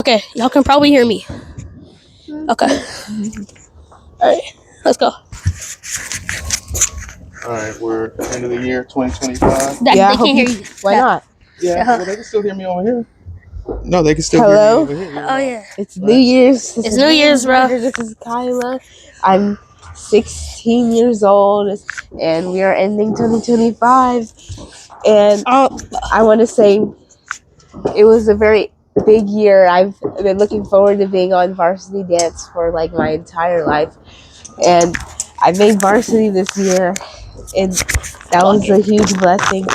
Okay, y'all can probably hear me. Okay. Alright, let's go. Alright, we're at the end of the year 2025. They can't hear you. Why not? Yeah, well, they can still hear me over here. No, they can still Hello? hear me over here. Oh, yeah. It's New Year's. It's New Year's, bro. This is Kyla. I'm 16 years old, and we are ending 2025. And I want to say it was a very big year. I've been looking forward to being on varsity dance for like my entire life. And I made varsity this year, and that was a huge blessing.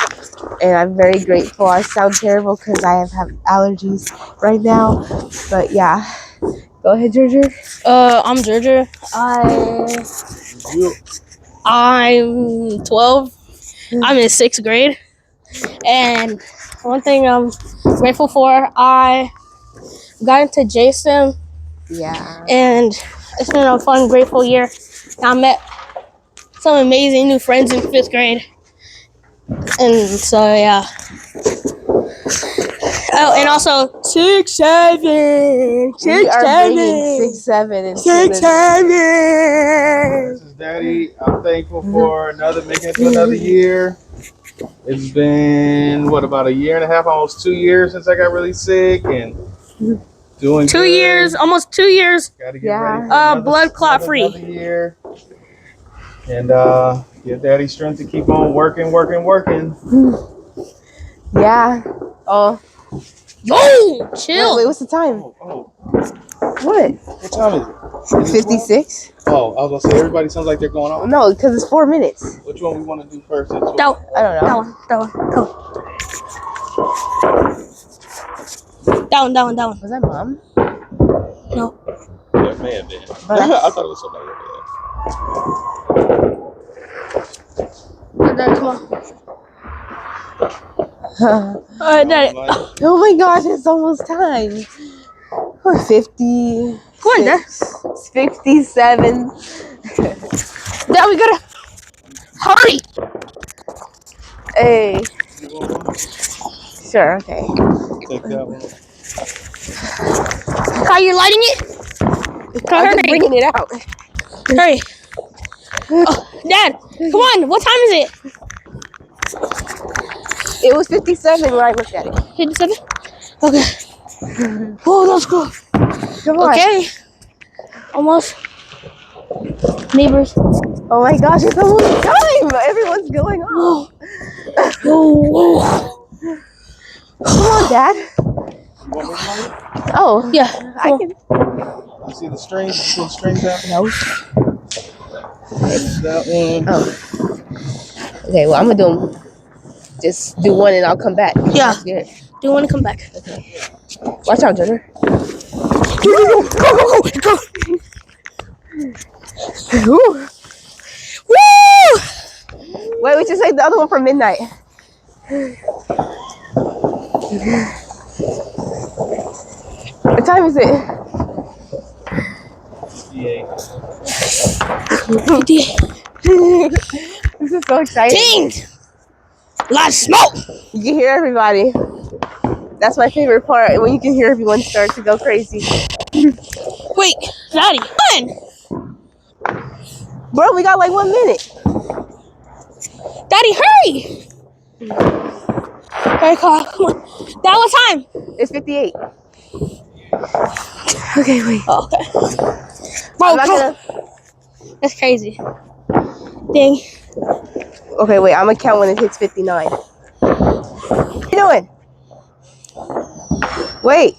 And I'm very grateful. I sound terrible because I have allergies right now. But yeah. Go ahead, Georgia. I'm Georgia. I'm 12. I'm in 6th grade. And one thing I'm grateful for, I got into JSTEM. Yeah. And it's been a fun, grateful year. I met some amazing new friends in 5th grade. And so, yeah. Oh, and also 6, 7. We are bringing 6, 7 and 6, 7. This is Daddy. I'm thankful for making it to another year. It's been about a year and a half, almost 2 years since I got really sick and doing 2 good. years, almost 2 years. Gotta get ready for blood clot free. Another year. And give Daddy strength to keep on working. Yeah. Oh. Yo, chill. Wait, what's the time? Oh. What? What time is it? 56. Oh, I was gonna say everybody sounds like they're going on. No, because it's 4 minutes. Which one we want to do first? I don't know. That one. Was that Mom? No. Yeah, it may have been. But I thought it was somebody over Come on. Alright, Daddy. Oh my gosh, it's almost time. We're 50. Come on, Dad. 57. Dad, we gotta hurry. Hey. You want one? Sure, okay. Take that one. Kyle, you lighting it? I'm just bringing it out. Hurry. Oh, Dad, come on. What time is it? It was 57 when I looked at it. 57? Okay. Oh, let's go. Come on. Okay. Almost. Neighbors. Oh my gosh, it's almost time. Everyone's going on. Whoa. Come on, Dad. You want me to light it? Oh, Yeah. I can. You see the strings? You see the strings out? No. That one. Oh. Okay, well, I'm going to do them. Just do one and I'll come back. Yeah. Good. Do you want to come back? Okay. Watch out, Jenner. Go. Woo! Woo! Wait, we should say the other one for midnight. What time is it? 58. This is so exciting. Dang! A lot of smoke! You can hear everybody. That's my favorite part, when you can hear everyone start to go crazy. Wait, Daddy, come on! Bro, we got like 1 minute. Daddy, hurry! Hey, Carl, come on. Dad, what time? It's 58. Okay, wait. Oh, okay. Bro, come. That's crazy. Dang. Okay, wait, I'm gonna count when it hits 59. What you doing? Wait.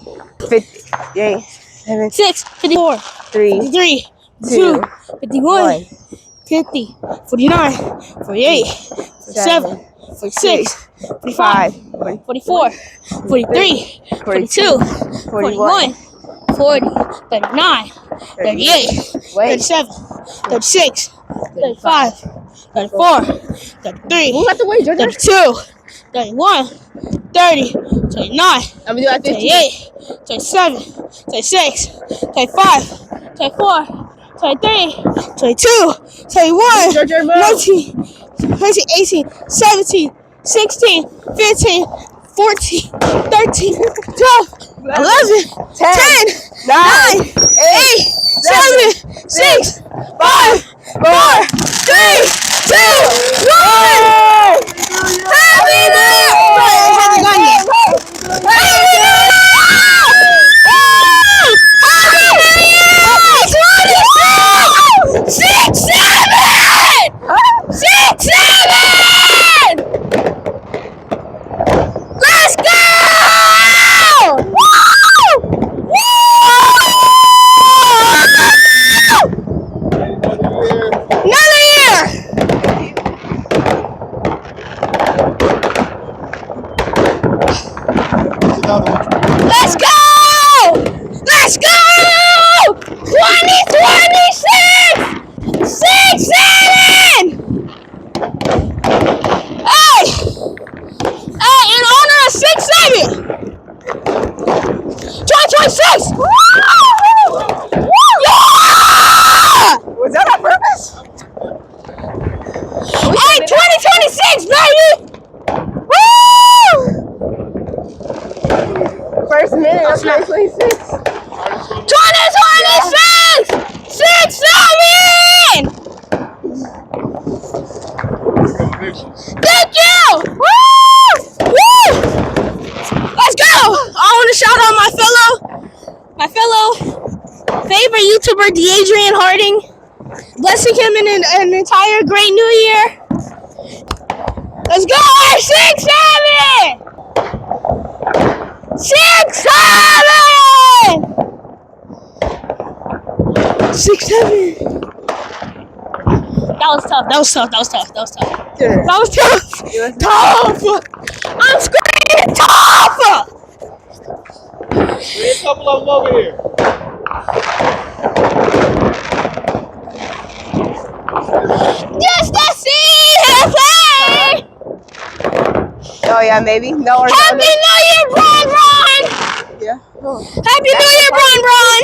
58, 7, 6, 54, 3, 53, 2, 51, 50, 49, 48, 47, 46, 45, 44, 43, 42, 41, 40, 39, 38, 37, 36, 35, 34, 33, Who got the way, Georgia? 32, 31, 30, 29, I'm gonna do that 28, 27, 26, 25, 24, 23, 22, 21, 19, 20, 18, 17, 16, 15, 14, 13, 12, 11, 10, 9, 8, 7, 6, 5, 4, 3, 2, 1. Happy New Year! Bro, it hasn't gone yet. Happy New Year! Happy New Year! 26! 6, 7! 6, 7! Let's go! Woo! Woo! Another year! Let's go! Let's go! 2026! 6, 7! Hey! Hey, in honor of 6, 7! 2026! Woo! Yeah! Was that on purpose? Hey, 2026, baby! Woo! First minute of 2026. 2026! 6, 7! Thank you! Woo! Woo! Let's go! I want to shout out my fellow favorite YouTuber, D'Adrian Harding. Blessing him in an entire great new year. Let's go! 6, 7! 6, 7! 6, 7. That was tough. That was tough. Tough. I'm screaming tough. There's a couple of them over here. Just to see him play. Oh yeah, maybe. No or Happy New Year, Bron. Yeah. Oh. Happy New Year, Bron.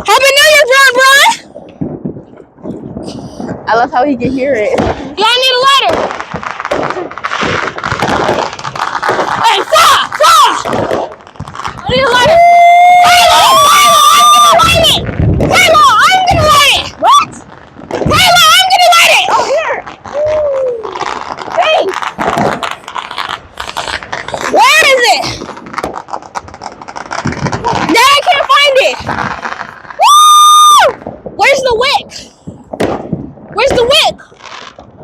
Happy New Year, Bron. I love how he can hear it. Yeah, I need a lighter. Hey, fire! I need a lighter. Halo, I'm gonna light it. Halo, I'm gonna light it. What? Halo, I'm gonna light it. Oh, here. Thanks. Where is it? Now I can't find it. Woo! Where's the wick? Where's the wick?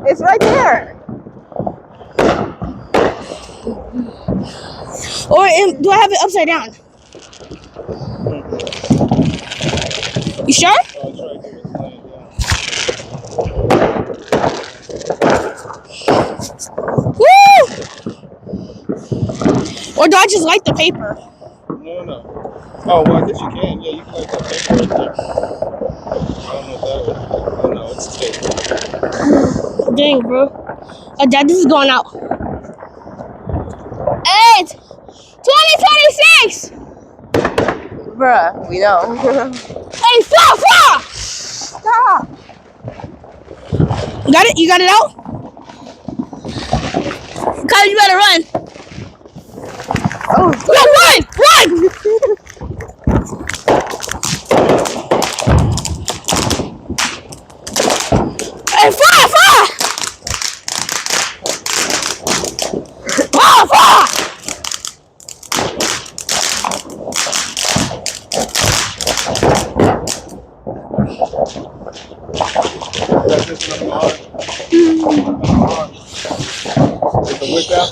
It's right there. Or do I have it upside down? You sure? Woo! Or do I just light the paper? No. Oh, well, I guess you can. Yeah, you can like that paper right there. I don't know if that would. Oh, no, it's tape. Dang, bro. Dad, this is going out. 8, 2026! Bruh, we know. Hey, fire! Stop. You got it? You got it out? Kyle, you better run. Oh, No, run! Hey, fire! Fire! That's just another arm. Get the wick out.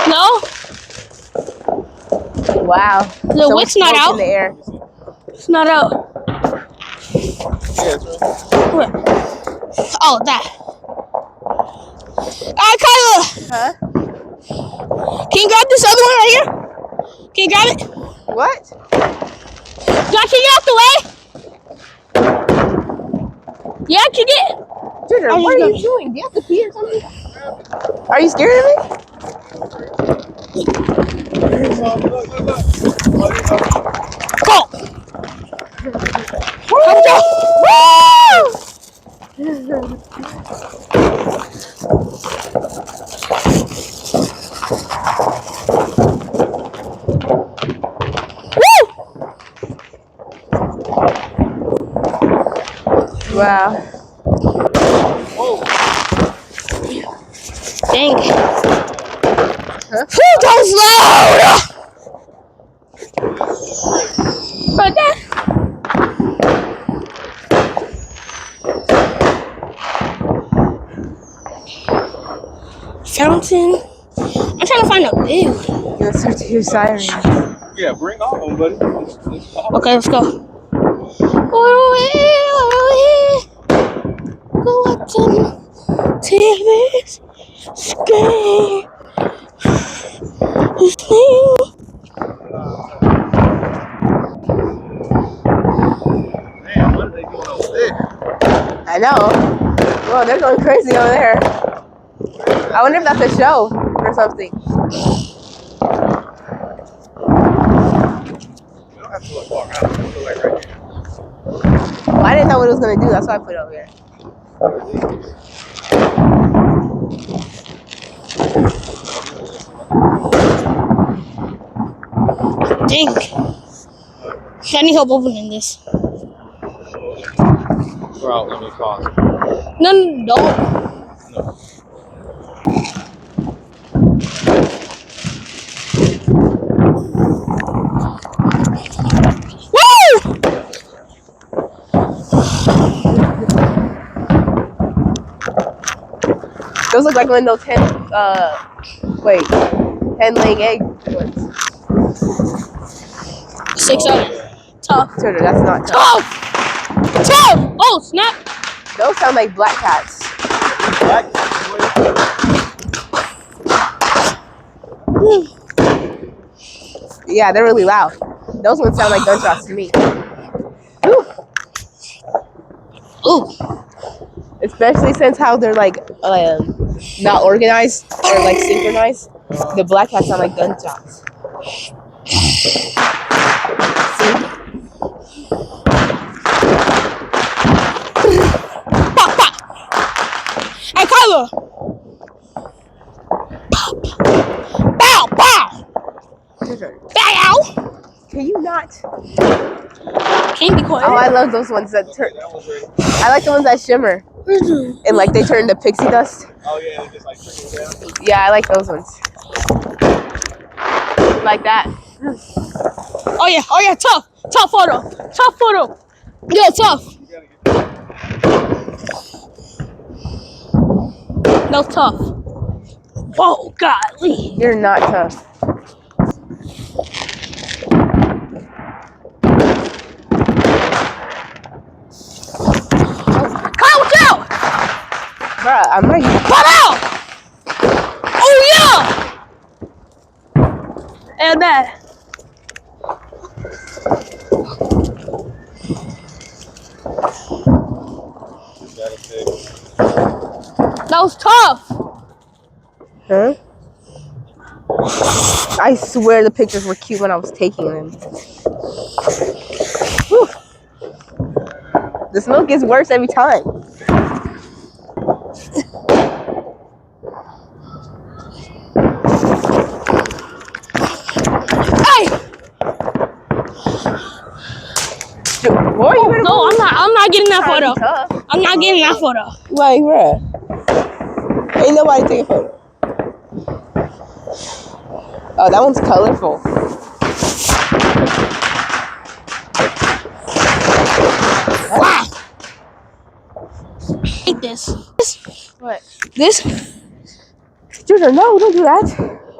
No? wow. The wick's not smoke out. in the air. It's not out. Yeah, it's right. Where? Oh, that. Alright, Kyla. Huh? Can you grab this other one right here? Can you grab it? What? Do I kick it out the way? Yeah, kick it. Junior, I'm what are just you doing? Do you have to pee or something? Are you scared of me? Go. Come down. Woo! Wow. Dang. Huh? Whew, that was loud. But that. Fountain. I'm trying to find a big one. You'll start to hear sirens. Yeah, bring all of them, buddy. Okay, let's go. Go up to TV's screen. Man, what are they doing over there? I know. Well, they're going crazy over there. I wonder if that's a show or something. You don't have to look far out. Just look like right here. Well, I didn't know what it was going to do. That's why I put it over here. Dang. I need help opening this. Bro, let me pause. No, don't. No. Woo! Those look like one of those 10 laying egg ones. 6 out. Tough. Turtle, that's not tough. Tough! Oh, snap. Those sound like black cats. Yeah, they're really loud. Those ones sound like gunshots to me. Whew. Ooh. Especially since how they're like not organized or like synchronized. The black cats sound like gunshots. See? Pop, pop. Hey, Kyla. Bow, bow. Bow. Can you not? Can you be quiet? Oh, I love those ones that turn. I like the ones that shimmer and like they turn into pixie dust. Oh, yeah, they just like trickle down. Yeah, I like those ones. Like that. Oh yeah, tough. Tough photo. Tough photo. Yo, tough. No, tough. Whoa, golly. You're not tough. Kyle, watch out! Bruh, I'm not. Pop out! Oh yeah! And that. That was tough. Huh? I swear the pictures were cute when I was taking them. Whew. The smoke gets worse every time. Hey! Boy, you better No, I'm not getting that photo. Tough. I'm not getting that photo. Like, bruh. Ain't nobody taking a photo. Oh, that one's colorful. Wow. Take this. What? This? Junior, no, don't do that.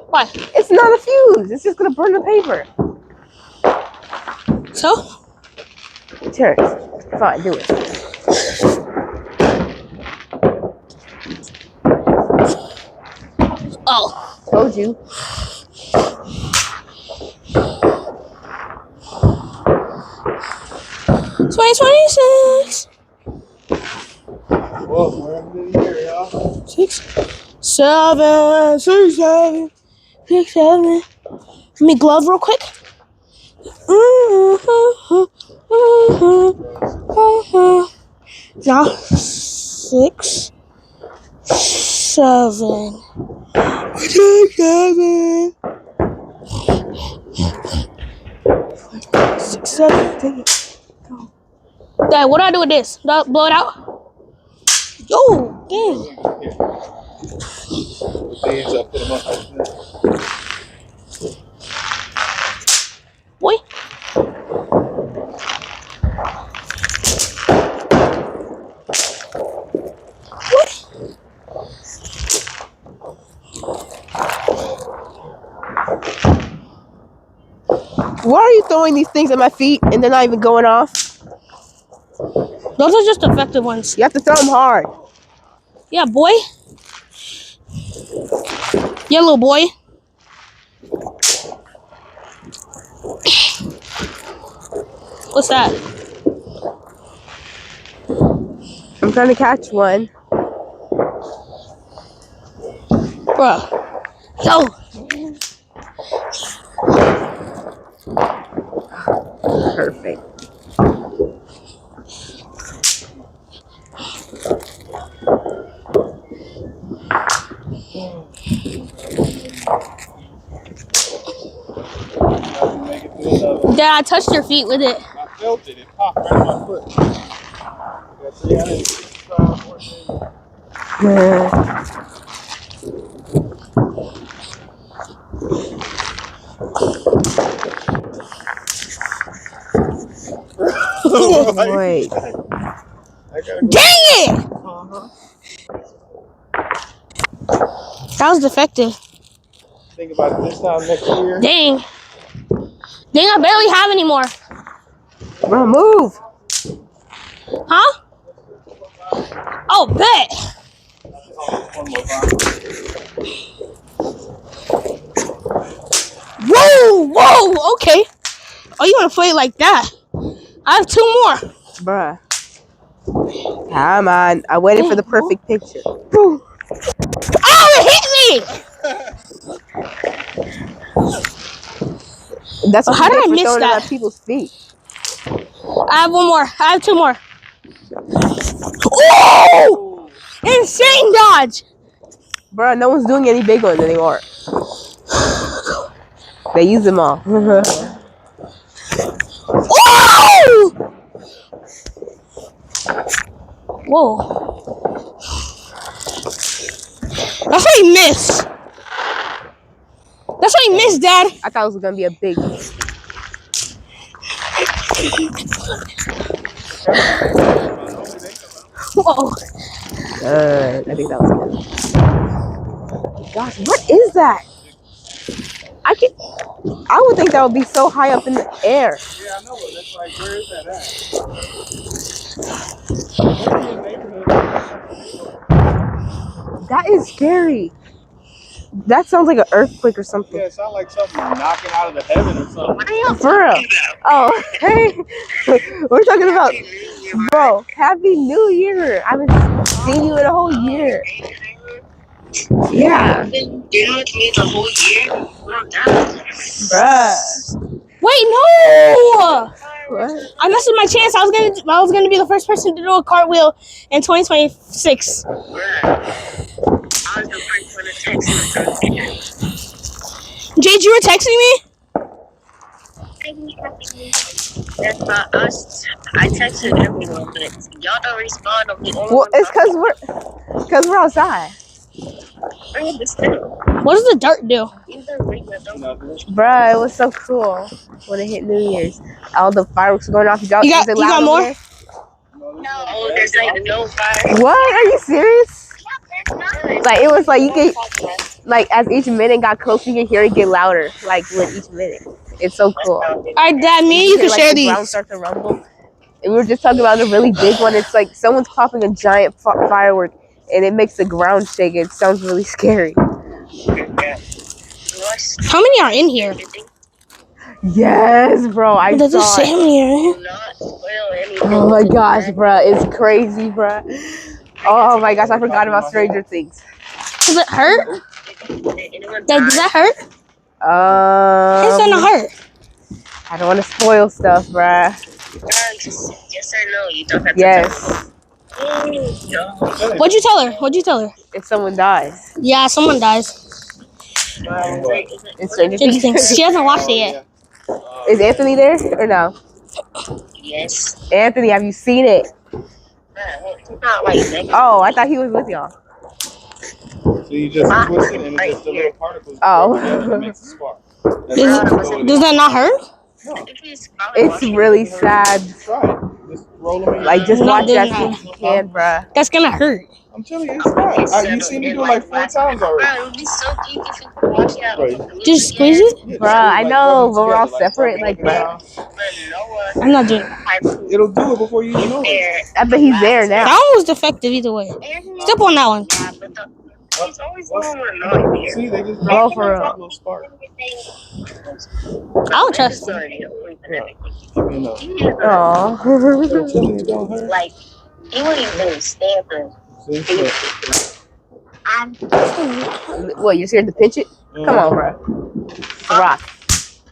What? It's not a fuse. It's just gonna burn the paper. So? Sure. Fine, do it. Oh. Told you. $20.26. Whoa, we're in the year, y'all. 6, 7, 6, 7, 6, 7. Let me glove real quick. Now 6, 7, 6, 7. 6, 7. Take it. Go. Dad, what do I do with this? Do I blow it out? Yo, dang. These up, put them up. Boy. Why are you throwing these things at my feet and they're not even going off? Those are just effective ones. You have to throw them hard. Yeah, boy. Yeah, little boy. What's that? I'm trying to catch one. Bruh. Yo. Perfect. Make it to another. Dad, I touched your feet with it. I felt it. It popped right in my foot. Got 365 more days. Wait. I gotta go. Dang it! Uh-huh. That was defective. Think about it this time next year. Dang. Dang, I barely have any more. Bro, move. Huh? Oh, bet. One more time. Whoa, okay. Oh, you want to play it like that? I have 2 more. Bruh. Come on. I waited for the perfect picture. Oh, it hit me! That's what How you did I get for miss throwing that? it at people's feet. I have 1 more. I have 2 more. Oh! Insane dodge! Bruh, no one's doing any big ones anymore. They use them all. Oh! Whoa. That's why you missed. That's why you missed, Dad. I thought it was gonna be a big. Whoa. I think that was good. Gosh, what is that? I would think that would be so high up in the air. Yeah, I know, but that's like, where is that at? That is scary. That sounds like an earthquake or something. Yeah, it sounds like something knocking out of the heaven or something. For real. Oh, hey. We're talking about, bro, Happy New Year. I haven't seen you in a whole year. Yeah. Been dealing with me the whole year. Bruh. Wait, no! What? I messed with my chance. I was gonna be the first person to do a cartwheel in 2026. I was the first one to text you. Jade, you were texting me? That's not us. I texted everyone, but y'all don't respond. I'm the only Well, one it's because we're outside. I understand. What does the dirt do? Bruh, it was so cool when it hit New Year's. All the fireworks were going off. You got loud more? over there? No, there's like no fire. What? Are you serious? Like, it was like you could, like, as each minute got closer, you could hear it get louder, like, with each minute. It's so cool. Alright, Dad, me and you can like, share the ground these. start to rumble. And we were just talking about the really big one. It's like someone's popping a giant firework, and it makes the ground shake. It sounds really scary. How many are in here? Yes, bro. I Does it saw say how it. many are in here? Oh my gosh, bro. It's crazy, bro. Oh my gosh, I forgot about Stranger Things. Does it hurt? Dad, does that hurt? It's gonna hurt. I don't want to spoil stuff, bruh. Yes or no? You don't have to Yes, What'd you tell her? if someone dies. Yeah, someone dies. In Stranger Stranger Things. Things. She hasn't watched it yet. Is Anthony there or no? Yes. Anthony, have you seen it? It's not like negative. Oh, I thought he was with y'all. So you just twist it and it's just the little particles Oh. rub together and it makes a spark. That's Does, how you go in does it. that not hurt? No, It's really sad. try it. Just roll them in. Like, just No, watch it as then soon as you can, bruh. That's gonna hurt. I'm telling you, it's not. You see me do it like 4 times already. Bro, it would be so cute if you could watch it Right. over the Just squeeze it? Yeah, Bruh, I know, but we're all separate, rub like, it bruh. down. I'm not doing it. It'll do it before you even know it. I bet he's there That now. one was defective either way. Step on that one. Yeah, but he's always the one with annoying See, they just Bro, drop for a real. little spark. I don't trust him. You know. Aw. I'm telling you, it don't hurt. Like, he wouldn't even stand for See? Look. What, you're scared to pinch it? Come on, bruh. It's a rock.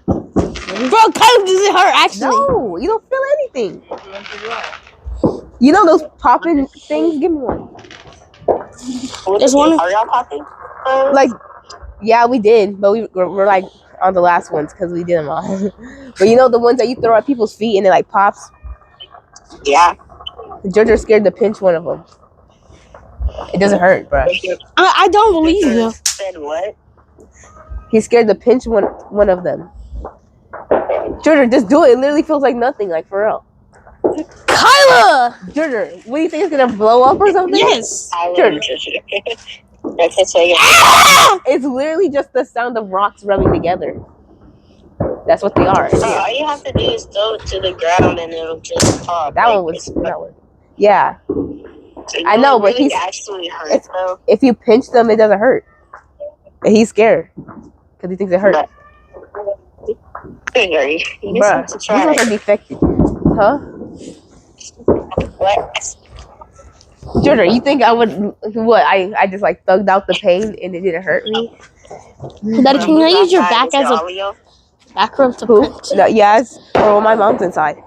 Bro, kind of does it hurt actually? No, you don't feel anything. You know those popping things? Give me one. There's one. Are y'all popping? Like, yeah, we did, but we're like on the last ones because we did them all. But you know the ones that you throw at people's feet and it like pops? Yeah. Giorgio scared to pinch one of them. It doesn't hurt, bruh. I don't believe you. Said what? He's scared to pinch one of them. Giorgio, just do it. It literally feels like nothing, like for real. Kyla! Giorgio, what do you think, it's gonna blow up or something? Yes. Giorgio. Ah! It's literally just the sound of rocks rubbing together. That's what they are. So all you have to do is throw it to the ground and it'll just pop. That one was that one. Yeah. So I know, but really he's actually hurt though. if you pinch them, it doesn't hurt. And he's scared because he thinks it hurts. You Bruh, to these try. ones are defective. Huh? What? Giorgio, you think I would what? I just like thugged out the pain and it didn't hurt me? Daddy, can I use your back as a back rub to Who? pinch? No, yes. Well, my mom's inside.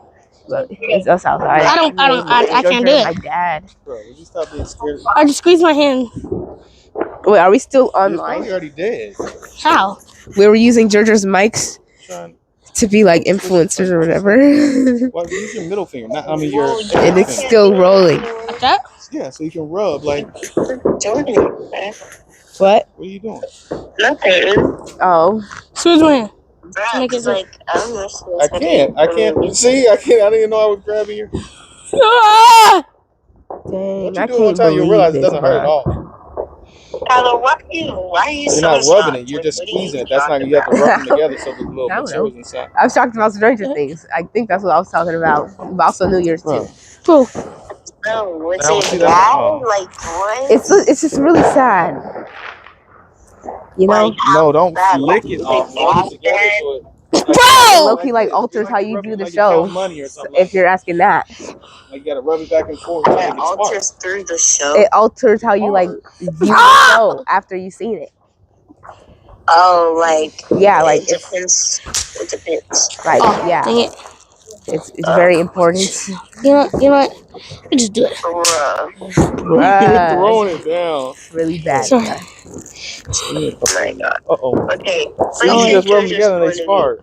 But it's us outside. I can't do it. My dad. Bro, would you stop being scared? I just squeeze my hand. Wait, are we still You're online? probably already dead. How? We were using Giorgio's mics Trying, to be like influencers or whatever. well, use your middle finger, not your. And it's still rolling. Like that? Yeah, so you can rub. Like, Jordan. What? what are you doing? Nothing. Oh. Squeeze my hand. Make it like I can't. See, I didn't even know I was grabbing you. Ah! Dang, What I you do one can't time, you believe realize it this, doesn't hurt at bruh. all. Tyler, why are you You're so not rubbing shocked? it. You're just What are you squeezing it. That's not. talking You have to rub them about? together so the little I don't materials know. inside. I was talking about Stranger Things. I think that's what I was talking about. But also New Year's Bro. too. Cool. No, what's Now, see it that? bad? Oh. Like what? It's just really sad. You know? Like, No, don't bad, lick like, it off. bad. Rub it together so it. Bro! Low-key like alters how you do the show. Money or something If you're asking that. like you gotta rub it back and forth to make It it spark. alters through the show. It alters how you like view the show after you've seen it. Oh, like Yeah, like it depends. It depends. like Oh, yeah, dang it. it's very important. You know what? You just do it. Bruh. You're Bruh, throwing it down. really bad. Sorry. Oh my god. Uh-oh. Okay. See, you just rub them together and they spark.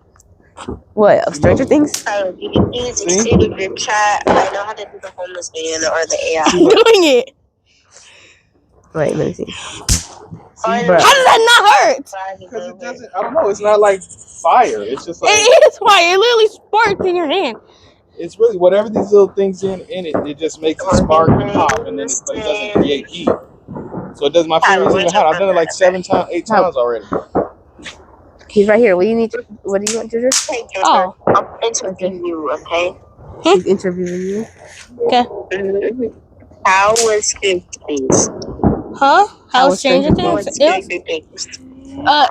What? Of Stranger Things? Tyler, you can please see the group chat. I know how to do the homeless man or the AI. I'm doing it. Wait, let me see. How Bruh. does that not hurt? Because it doesn't, I don't know, it's not like fire. It's just like, It is fire. It literally sparks in your hand. it's really whatever these little things in it, it just makes it spark and pop, and then but it doesn't create heat. So it does, my finger isn't even hot. I've done it like 8 times already. He's right here. What do you need? What do you want, Ginger? Hey, Ginger, Oh. I'll interview you, okay? She's interviewing you. Okay. How was 50s? Huh? How was was Stranger Stranger Things? What's It 50s? was,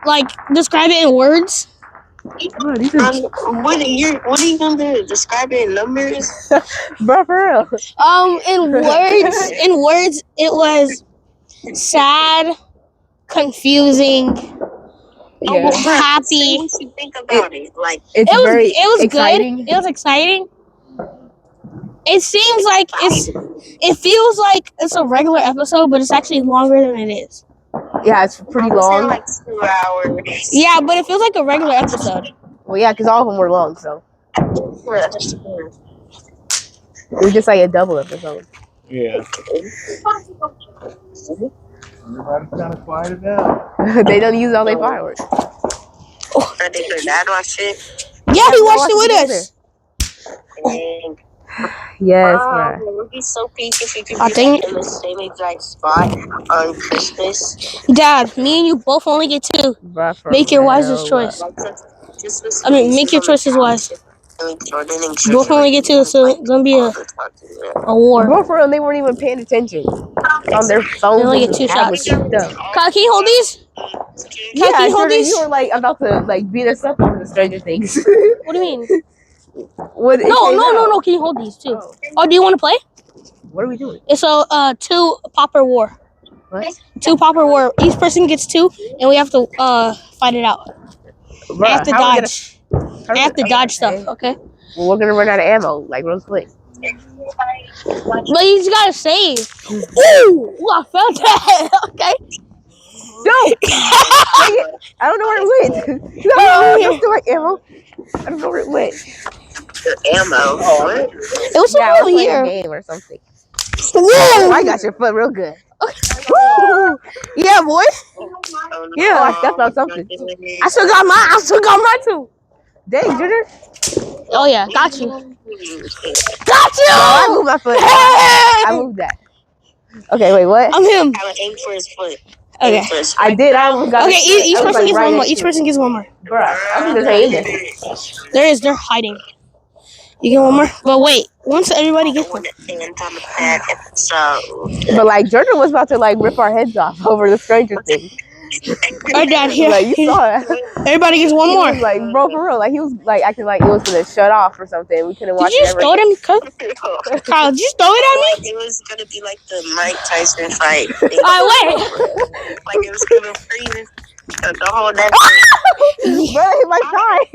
like, describe it in words. Bro, these are What are you gonna do? Describe it in numbers? bro, for real. In words, it was sad, confusing, Yeah. happy. Say what you think about it. Like, It's very It was exciting. good. It was exciting. It seems like it feels like it's a regular episode, but it's actually longer than it is. Yeah, it's pretty I would say long. like 2 hours. Yeah, but it feels like a regular episode. Well, yeah, because all of them were long, so. It was just like a double episode. Yeah. Everybody's kind of quieted down. They don't use all their fireworks. I think your dad watched it. Yeah, he watched it with us. And, Yes, it bruh. would be so peak if you could I be think- in the same exact spot on Christmas. Dad, me and you both only get 2. Bruh, for Make your real. wisest choice. Just listen I mean, to make your Mason on the choices wise. couch, and Jordan and Both Jordan, only get 2, so it's gonna be all the time. a war. Bro, for real, they weren't even paying attention on their phones only and get 2 tablets shots. and stuff. Kyle, can you hold these? Yeah, can you hold Jordan, these? you were like about to like beat us up over the Stranger Things. What do you mean? What, it No. came out. Can you hold these too? Oh, do you want to play? What are we doing? It's a 2 popper war. What? 2 popper war. Each person gets 2, and we have to fight it out. Bruh, I have to how are we dodge. I have to dodge stuff. Okay. Well, we're gonna run out of ammo, like real quick. But you just gotta save. Ooh, I felt that. Okay. No! Dang it. I don't know where it went. No, that's still like ammo. I don't know where it went. The ammo. What? It was Yeah, over we're playing a here. game or something. Whoa. I got your foot real good. Woo. Yeah, boy. Yeah, I stepped on something. I still got mine too. Dang, Junior. Oh yeah, got you. Got Oh, I you. moved my foot. Hey! I moved that. Okay, wait, what? I'm him. I would aim for his foot. Okay. Aim for his foot. I did. I almost got Okay, his foot. each I was, person like, gets right one more. next Each to person gets one more. it. Bruh, I think there's right in there. They're hiding. You get one more? But wait, once everybody gets one. So, But like Jordan was about to like rip our heads off over the Stranger Things. Alright, Dad, here. Like you saw that. Everybody gets one He more. was like, bro, for real. Like he was like acting like it was gonna shut off or something. We couldn't watch Did you it just ever. throw it at me? Kyle, did you just throw it at me? like, it was gonna be like the Mike Tyson fight. Alright, wait. Like it was gonna freeze the whole damn Bro, hit my thigh.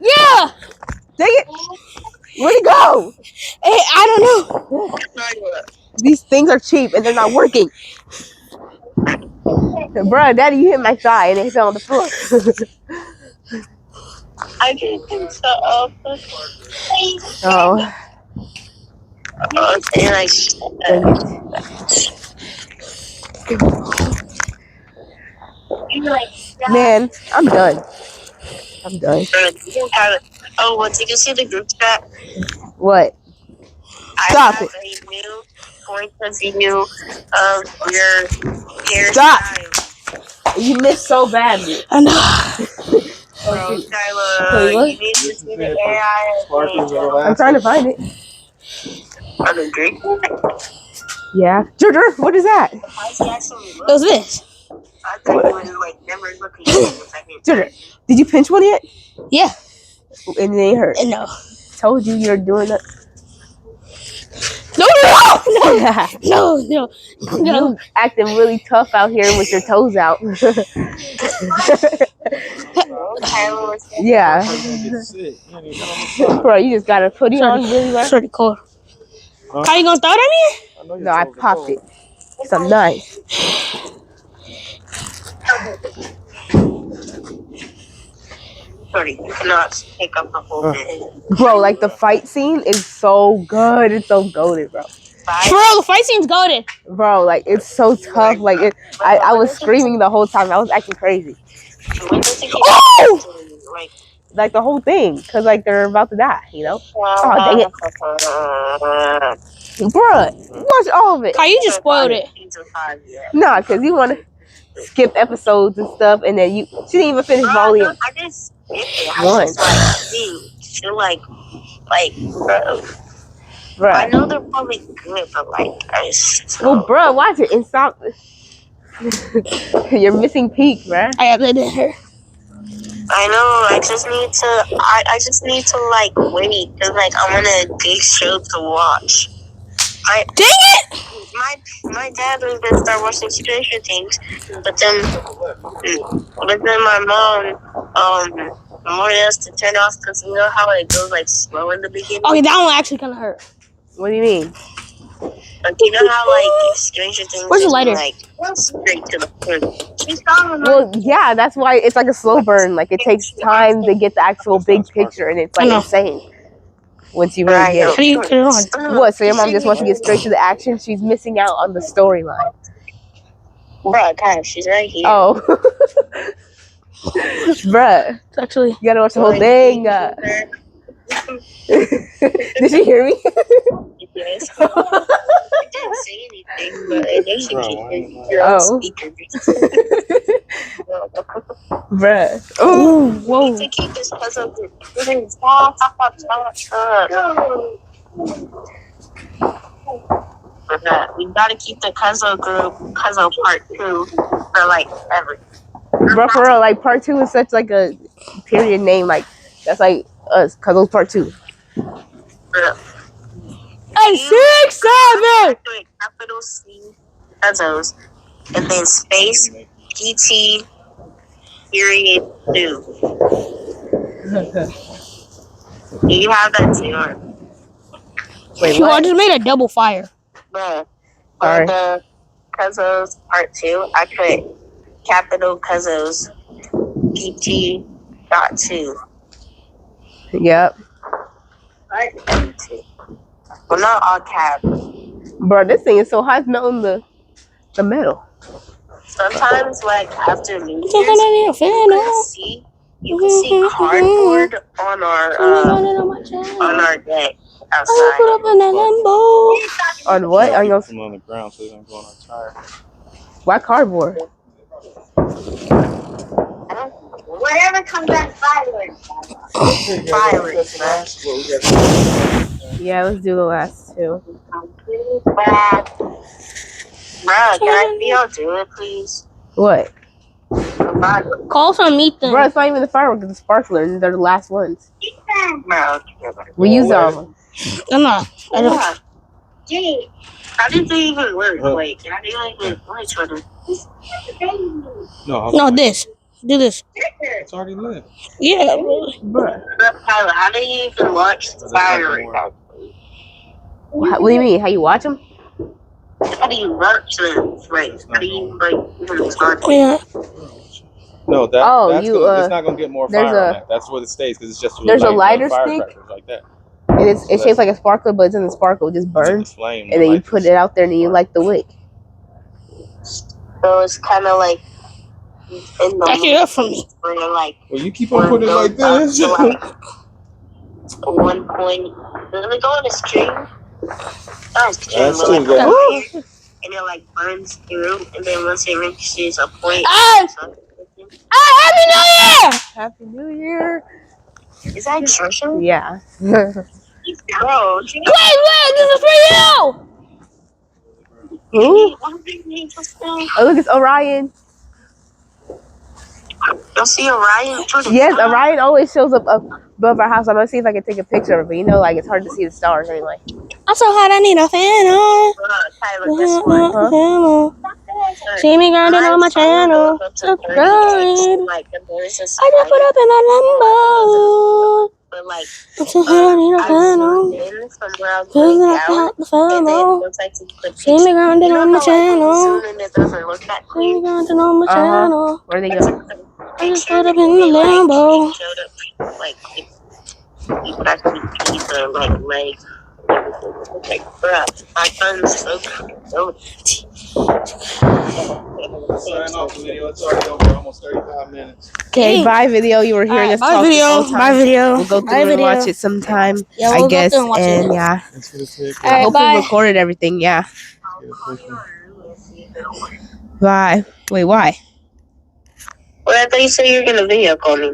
Yeah. Dang it. Where'd it go? Hey, I don't know. thing. These things are cheap and they're not working. Bruh, Daddy, you hit my thigh and it fell on the floor. I didn't think so. Oh, And I dang it. Man, I'm done. I'm done. Oh, well, did you see the group chat? What? I Stop have it. a new point of view of your Stop. hairstyle. You missed so badly. I know. Bro, Wait, Skylar, what? you need to see the AI. I'm trying to find it. On the drink? Yeah. Jordan, what is that? How's he actually It look? was this. I thought you would like never look at you if I didn't. Jordan, did you pinch one yet? Yeah. And it ain't hurt. No. Told you you're doing that. No. You acting really tough out here with your toes out. Tyler was Yeah. Bro, you just gotta put it on really It's well. pretty cool. How you gonna throw it at me? No, I popped it. Some nice. sorry, you cannot take up the whole bit. Bro, like the fight scene is so good. It's so goated, bro. For real, the fight scene's goated. Bro, like it's so tough. Like I was screaming the whole time. I was acting crazy. When does it get Oh! Like the whole thing. Cause like they're about to die, you know? Oh, dang it. Bruh, watch all of it. Kyle, you just spoiled it. Nah, cause you wanna skip episodes and stuff and then she didn't even finish volume. I just skip it. I just feel like, bro. I Bruh. know they're probably good, but like, I just. Well, bruh, watch it and stop. You're missing peak, bruh. I updated her. I know. I just need to. I just need to like wait because like I want a big show to watch. Dang it! My dad was gonna start watching Stranger Things, but then my mom wanted us to turn off because you know how it goes like slow in the beginning. Okay, that one actually kind of hurt. What do you mean? Like, you know how like Stranger Things Where's the is lighter? like straight to the point. Well, yeah, that's why it's like a slow burn. Like it takes time to get the actual big picture, and it's like I know. insane once you really Right. get How do it. you put it on? What? So your mom just wants to get straight to the action? She's missing out on the storyline. Bruh, guys, she's right here. Oh, bruh, It's actually. you gotta watch the whole thing. Did she hear me? Yes. I didn't say anything, but I know she can hear your own Oh. speaker. Bruh. Oh, We whoa. need to keep this puzzle group. We gotta keep the puzzle group, puzzle part 2 for like ever. Bruh, for real, like part 2 is such like a period name. Like that's like us, Cuddles part 2. Hey, 6, 7. Capital C puzzles and then space PT period 2. You have that too, or Wait, Yo, I what? just made a double fire. bruh? Sorry. For the puzzles part 2, I put capital puzzles PT dot 2. Yep. Well, not all caps. Bro, this thing is so hot, it's melting the metal. Sometimes, like after New Year's, So how do I you can see cardboard on our deck I outside. put up in a limbo. On what? On your, From on the ground so they don't go on our tire. why cardboard? Whatever comes out fireworks. Fireworks, man. Yeah, let's do the last 2. Bruh, can I see y'all do it, please? What? Call some meat then. Bro, it's not even the fireworks, it's the sparkler, and they're the last ones. Bruh. We use all of them. I'm not. I don't. Jay, how did they even work? Wait, how do you even work for them? No, this. Do this. It's already lit. Yeah. Bruh. Tyler, how do you even watch the fireworks? What do you mean? How you watch them? How do you watch them? Right? How do you even start? Yeah. No, that's you, gonna, it's not gonna get more there's fire on a- that. That's what it stays because it's just there's a lighter firecrackers stick. like that. And it's shaped like a sparkler, but it's in the sparkle, it just burns. Flame, And then you put it out there and then you light the wick. So it's kind of like in the Back it up for me. where you're like Well, you keep on putting it like this. to like 1 point. Does it go on a string? That's too like, good. and it like burns through, and then once it reaches a point, Ah! Happy New Year! Happy New Year! is that Trisha? Yeah. Bro, Wait, this is for you! Who? what did they just say? Oh, look, it's Orion. You'll see Orion through the Yes, sky. Orion always shows up above our house. I'm gonna see if I can take a picture of it, but you know, like it's hard to see the stars anyway. I'm so hot, I need a fan on. Tyler, guess what? See me grinding on my channel. Subscribe. Like, the boys are I just put up in a limbo. but like, I'm so hot, I need a I fan on. zoomed in from where I was Cause laying I down, got the and fan then on. once I took the See me picture, grinding you know on my how, like, when you channel. zoom in, it doesn't look that See me clear? grinding on my channel. Where they I go? took the I just picture, put up and in the then, like, Lambo. it showed up, like, you could actually see the, like, legs. Like, bruh, my phone's so cool. Sign off the video. It's already over. Almost 35 minutes. Okay, bye video. You were hearing us Bye talk this video. whole time. Bye video. We'll go Bye through and video. watch it sometime, Yeah, I we'll go guess. through and watch And it. yeah, Let's get a picture. All right, hopefully bye. recorded everything. Yeah. Get a picture. Bye. Wait, why? Well, I thought you said you were gonna video call me.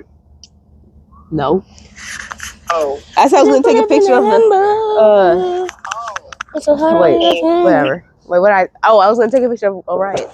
No. Oh. I said I was gonna take a picture of the. I'm so hot, I Wait. need a fan. Whatever. Wait. I was gonna take a picture of Orion.